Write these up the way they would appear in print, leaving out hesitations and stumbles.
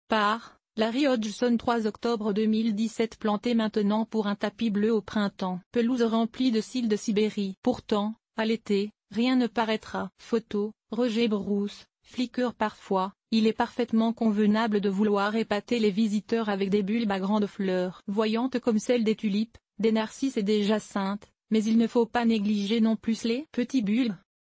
Par Larry Hodgson 3 octobre 2017. Planté maintenant pour un tapis bleu au printemps. Pelouse remplie de cils de Sibérie. Pourtant, à l'été, rien ne paraîtra. Photo, Roger Brousse. Flickr. Parfois, il est parfaitement convenable de vouloir épater les visiteurs avec des bulbes à grandes fleurs voyantes comme celles des tulipes, des narcisses et des jacinthes, mais il ne faut pas négliger non plus les petits bulbes.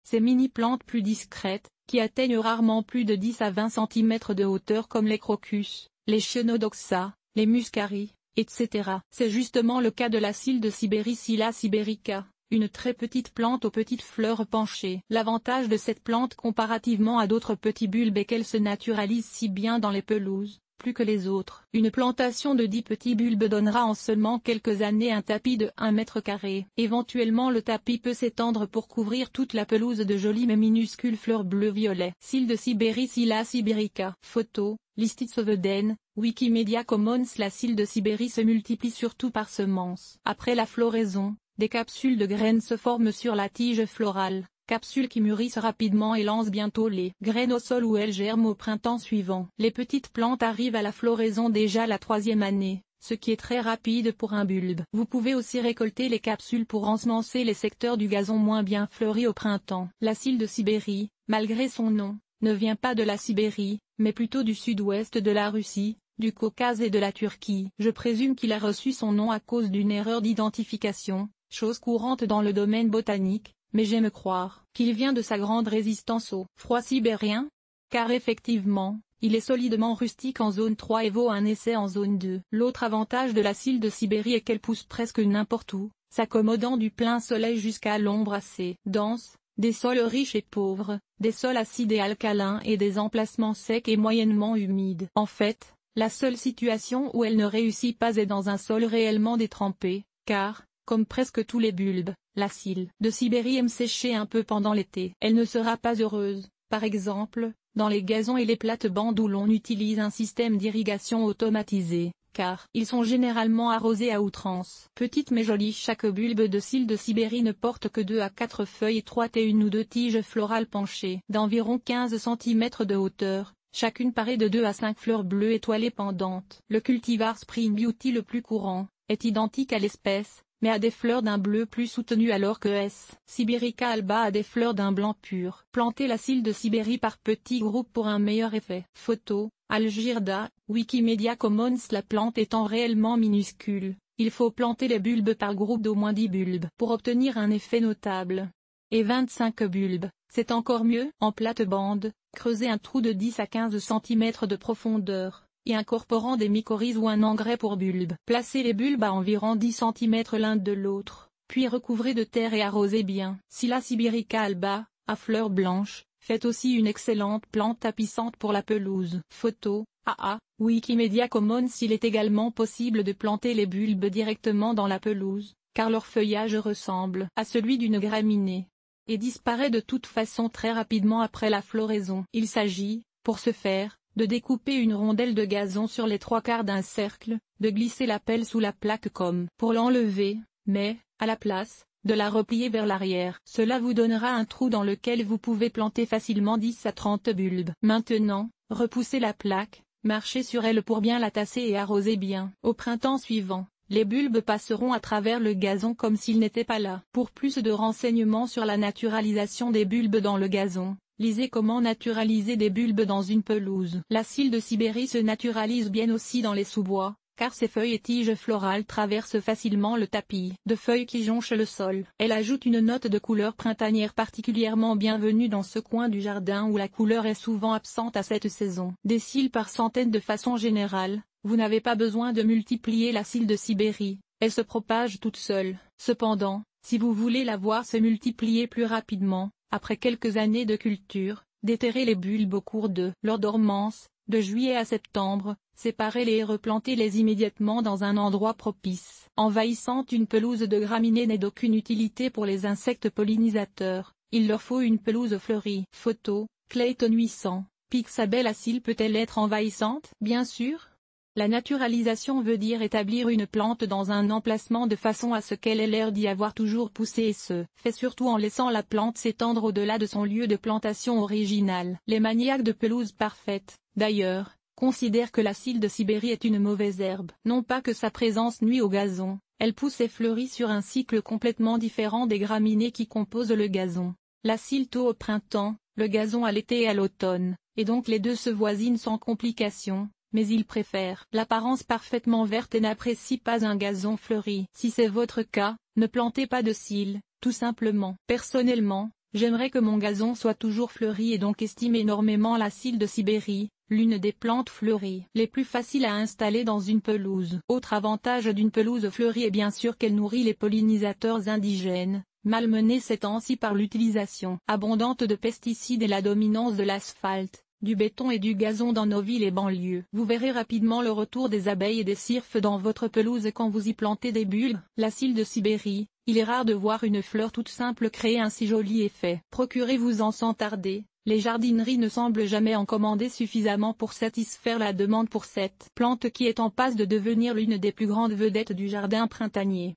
Ces mini-plantes plus discrètes, qui atteignent rarement plus de 10 à 20 cm de hauteur comme les crocus, les Chionodoxa, les muscaries, etc. C'est justement le cas de la cille de Sibérie, Scilla siberica, une très petite plante aux petites fleurs penchées. L'avantage de cette plante comparativement à d'autres petits bulbes est qu'elle se naturalise si bien dans les pelouses, plus que les autres. Une plantation de 10 petits bulbes donnera en seulement quelques années un tapis de 1 mètre carré. Éventuellement le tapis peut s'étendre pour couvrir toute la pelouse de jolies mais minuscules fleurs bleu-violet. Cille de Sibérie, Scilla siberica. Photo, Listsoveden, Wikimedia Commons. La cille de Sibérie se multiplie surtout par semences. Après la floraison, des capsules de graines se forment sur la tige florale, capsules qui mûrissent rapidement et lancent bientôt les graines au sol où elles germent au printemps suivant. Les petites plantes arrivent à la floraison déjà la 3e année, ce qui est très rapide pour un bulbe. Vous pouvez aussi récolter les capsules pour ensemencer les secteurs du gazon moins bien fleuris au printemps. La cille de Sibérie, malgré son nom, ne vient pas de la Sibérie, mais plutôt du sud-ouest de la Russie, du Caucase et de la Turquie. Je présume qu'il a reçu son nom à cause d'une erreur d'identification, chose courante dans le domaine botanique, mais j'aime croire qu'il vient de sa grande résistance au froid sibérien. Car effectivement, il est solidement rustique en zone 3 et vaut un essai en zone 2. L'autre avantage de la cille de Sibérie est qu'elle pousse presque n'importe où, s'accommodant du plein soleil jusqu'à l'ombre assez dense, des sols riches et pauvres, des sols acides et alcalins et des emplacements secs et moyennement humides. En fait, la seule situation où elle ne réussit pas est dans un sol réellement détrempé, car, comme presque tous les bulbes, la cille de Sibérie aime sécher un peu pendant l'été. Elle ne sera pas heureuse, par exemple, dans les gazons et les plates-bandes où l'on utilise un système d'irrigation automatisé, car ils sont généralement arrosés à outrance. Petite mais jolie, chaque bulbe de cille de Sibérie ne porte que 2 à 4 feuilles étroites et 1 ou 2 tiges florales penchées d'environ 15 cm de hauteur, chacune parée de 2 à 5 fleurs bleues étoilées pendantes. Le cultivar Spring Beauty le plus courant, est identique à l'espèce, mais a des fleurs d'un bleu plus soutenu alors que S. siberica alba a des fleurs d'un blanc pur. Plantez la cille de Sibérie par petits groupes pour un meilleur effet. Photo, Algirda, Wikimedia Commons. La plante étant réellement minuscule, il faut planter les bulbes par groupe d'au moins 10 bulbes pour obtenir un effet notable. Et 25 bulbes, c'est encore mieux. En plate-bande, creusez un trou de 10 à 15 cm de profondeur, et incorporant des mycorhizes ou un engrais pour bulbes. Placez les bulbes à environ 10 cm l'un de l'autre, puis recouvrez de terre et arrosez bien. Scilla siberica alba, à fleurs blanches, fait aussi une excellente plante tapissante pour la pelouse. Photo, AA, Wikimedia Commons. Il est également possible de planter les bulbes directement dans la pelouse, car leur feuillage ressemble à celui d'une graminée, et disparaît de toute façon très rapidement après la floraison. Il s'agit, pour ce faire, de découper une rondelle de gazon sur les 3/4 d'un cercle, de glisser la pelle sous la plaque comme pour l'enlever, mais, à la place, de la replier vers l'arrière. Cela vous donnera un trou dans lequel vous pouvez planter facilement 10 à 30 bulbes. Maintenant, repoussez la plaque, marchez sur elle pour bien la tasser et arrosez bien. Au printemps suivant, les bulbes passeront à travers le gazon comme s'ils n'étaient pas là. Pour plus de renseignements sur la naturalisation des bulbes dans le gazon, lisez Comment naturaliser des bulbes dans une pelouse. La cille de Sibérie se naturalise bien aussi dans les sous-bois, car ses feuilles et tiges florales traversent facilement le tapis de feuilles qui jonche le sol. Elle ajoute une note de couleur printanière particulièrement bienvenue dans ce coin du jardin où la couleur est souvent absente à cette saison. Des cils par centaines de façon générale, vous n'avez pas besoin de multiplier la cille de Sibérie, elle se propage toute seule. Cependant, si vous voulez la voir se multiplier plus rapidement, après quelques années de culture, déterrez les bulbes au cours de leur dormance, de juillet à septembre, séparez-les et replantez-les immédiatement dans un endroit propice. Envahissante. Une pelouse de graminées n'est d'aucune utilité pour les insectes pollinisateurs, il leur faut une pelouse fleurie. Photo, Clayton 800, Pixabay. La cille peut-elle être envahissante? Bien sûr. La naturalisation veut dire établir une plante dans un emplacement de façon à ce qu'elle ait l'air d'y avoir toujours poussé et se fait surtout en laissant la plante s'étendre au-delà de son lieu de plantation original. Les maniaques de pelouse parfaite, d'ailleurs, considèrent que la cille de Sibérie est une mauvaise herbe. Non pas que sa présence nuit au gazon, elle pousse et fleurit sur un cycle complètement différent des graminées qui composent le gazon. La cille tôt au printemps, le gazon à l'été et à l'automne, et donc les deux se voisinent sans complication, mais ils préfèrent l'apparence parfaitement verte et n'apprécient pas un gazon fleuri. Si c'est votre cas, ne plantez pas de cille, tout simplement. Personnellement, j'aimerais que mon gazon soit toujours fleuri et donc estime énormément la cille de Sibérie, l'une des plantes fleuries les plus faciles à installer dans une pelouse. Autre avantage d'une pelouse fleurie est bien sûr qu'elle nourrit les pollinisateurs indigènes, malmenés ces temps-ci par l'utilisation abondante de pesticides et la dominance de l'asphalte, du béton et du gazon dans nos villes et banlieues. Vous verrez rapidement le retour des abeilles et des cirfes dans votre pelouse quand vous y plantez des bulbes. La cille de Sibérie, il est rare de voir une fleur toute simple créer un si joli effet. Procurez-vous-en sans tarder. Les jardineries ne semblent jamais en commander suffisamment pour satisfaire la demande pour cette plante qui est en passe de devenir l'une des plus grandes vedettes du jardin printanier.